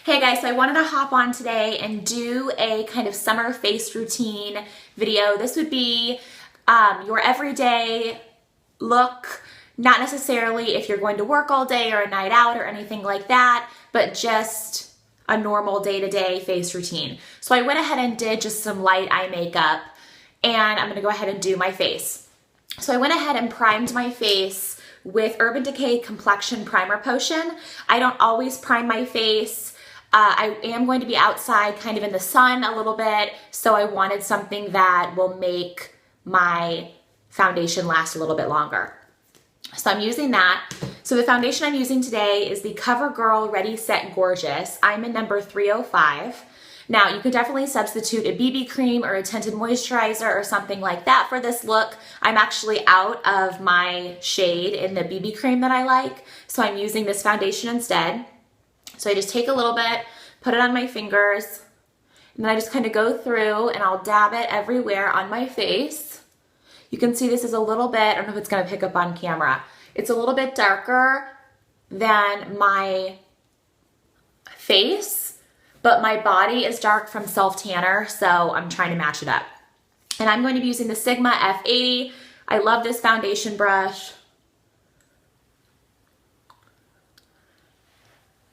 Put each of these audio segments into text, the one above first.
Hey guys, so I wanted to hop on today and do a kind of summer face routine video. This would be your everyday look, not necessarily if you're going to work all day or a night out or anything like that, but just a normal day-to-day face routine. So I went ahead and did just some light eye makeup, and I'm gonna go ahead and do my face. So I went ahead and primed my face with Urban Decay Complexion Primer Potion. I don't always prime my face. I am going to be outside kind of in the sun a little bit, so I wanted something that will make my foundation last a little bit longer. So I'm using that. So the foundation I'm using today is the Covergirl Ready Set Gorgeous. I'm in number 305. Now, you could definitely substitute a BB cream or a tinted moisturizer or something like that for this look. I'm actually out of my shade in the BB cream that I like, so I'm using this foundation instead. So I just take a little bit, put it on my fingers, and then I just kind of go through and I'll dab it everywhere on my face. You can see this is a little bit, I don't know if it's gonna pick up on camera. It's a little bit darker than my face, but my body is dark from self-tanner, so I'm trying to match it up. And I'm going to be using the Sigma F80. I love this foundation brush.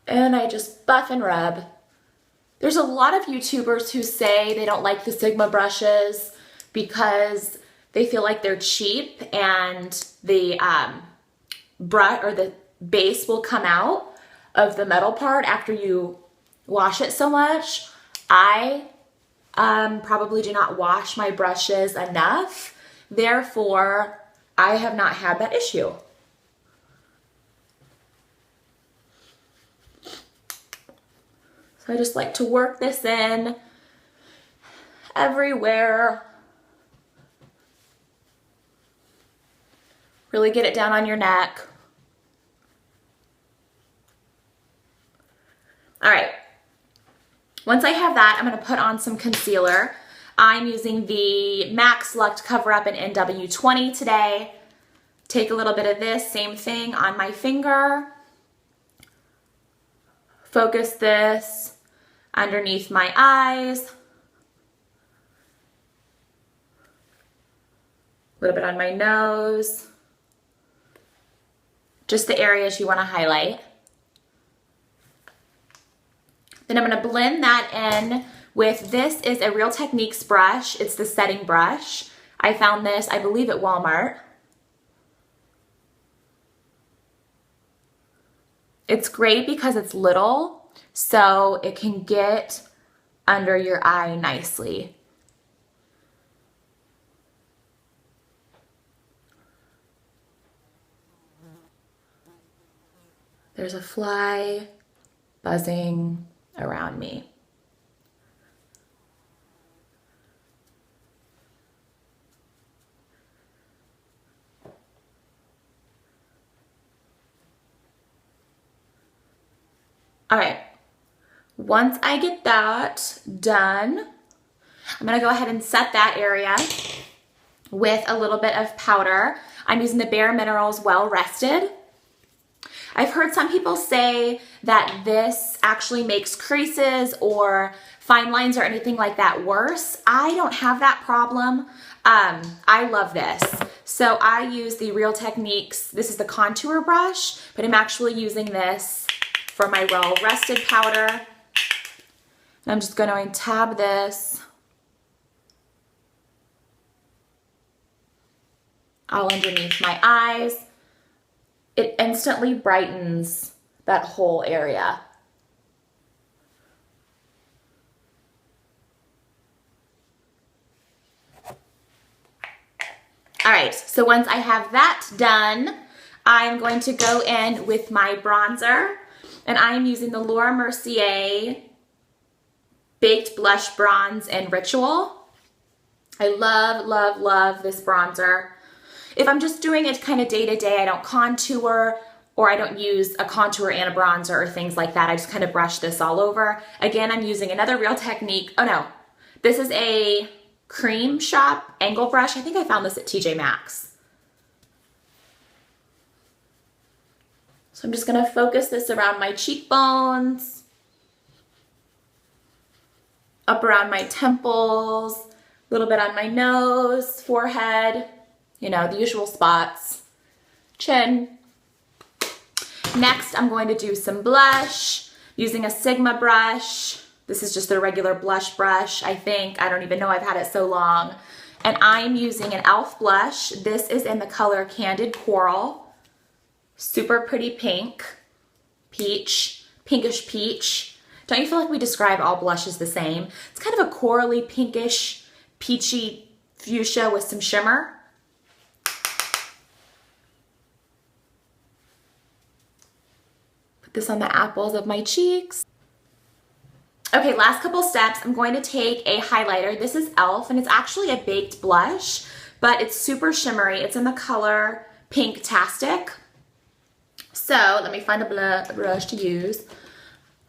And I just buff and rub. There's a lot of YouTubers who say they don't like the Sigma brushes because they feel like they're cheap and the brush or the base will come out of the metal part after you wash it so much. I probably do not wash my brushes enough, therefore I have not had that issue. So I just like to work this in everywhere. Really get it down on your neck. All right. Once I have that, I'm going to put on some concealer. I'm using the MAC Select Cover Up in NW20 today. Take a little bit of this, same thing on my finger. Focus this underneath my eyes. A little bit on my nose. Just the areas you want to highlight. Then I'm going to blend that in with, this is a Real Techniques brush. It's the setting brush. I found this, I believe, at Walmart. It's great because it's little, so it can get under your eye nicely. There's a fly buzzing around me. All right, once I get that done, I'm gonna go ahead and set that area with a little bit of powder. I'm using the Bare Minerals Well Rested. I've heard some people say that this actually makes creases or fine lines or anything like that worse. I don't have that problem. I love this. So I use the Real Techniques, this is the contour brush, but I'm actually using this for my Well Rested powder. And I'm just going to tab this all underneath my eyes. It instantly brightens that whole area. All right, so once I have that done, I'm going to go in with my bronzer, and I'm using the Laura Mercier Baked Blush Bronze in Ritual. I love, love, love this bronzer. If I'm just doing it kind of day to day, I don't contour or I don't use a contour and a bronzer or things like that. I just kind of brush this all over. Again, I'm using another Real Technique. Oh no, this is a Cream Shop angle brush. I think I found this at TJ Maxx. So I'm just gonna focus this around my cheekbones. up around my temples, a little bit on my nose, forehead, you know, the usual spots, chin. Next, I'm going to do some blush using a Sigma brush. This is just a regular blush brush, I think. I don't even know, I've had it so long. And I'm using an e.l.f. blush. This is in the color Candid Coral. Super pretty pink, peach, pinkish peach. Don't you feel like we describe all blushes the same? It's kind of a corally, pinkish, peachy fuchsia with some shimmer. Put this on the apples of my cheeks. Okay, last couple steps. I'm going to take a highlighter. This is e.l.f. and it's actually a baked blush, but it's super shimmery. It's in the color Pink-tastic. So let me find a brush to use.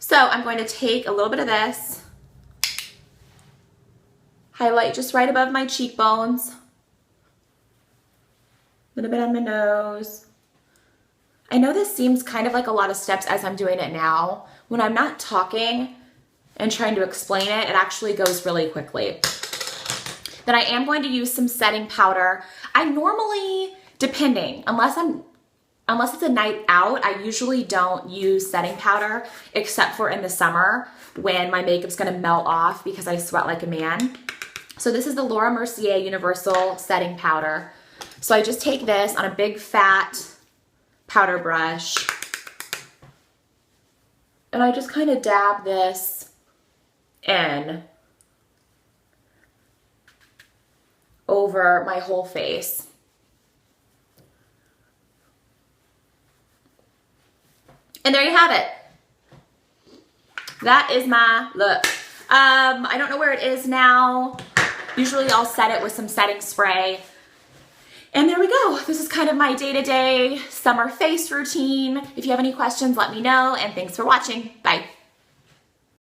So I'm going to take a little bit of this, highlight just right above my cheekbones, a little bit on my nose. I know this seems kind of like a lot of steps as I'm doing it now. When I'm not talking and trying to explain it, it actually goes really quickly. Then I am going to use some setting powder. I normally, depending, unless it's a night out, I usually don't use setting powder except for in the summer when my makeup's gonna melt off because I sweat like a man. So this is the Laura Mercier Universal Setting Powder. So I just take this on a big fat powder brush and I just kind of dab this in over my whole face. And there you have it. That is my look. I don't know where it is now. Usually I'll set it with some setting spray. And there we go. This is kind of my day-to-day summer face routine. If you have any questions, let me know. And thanks for watching. Bye.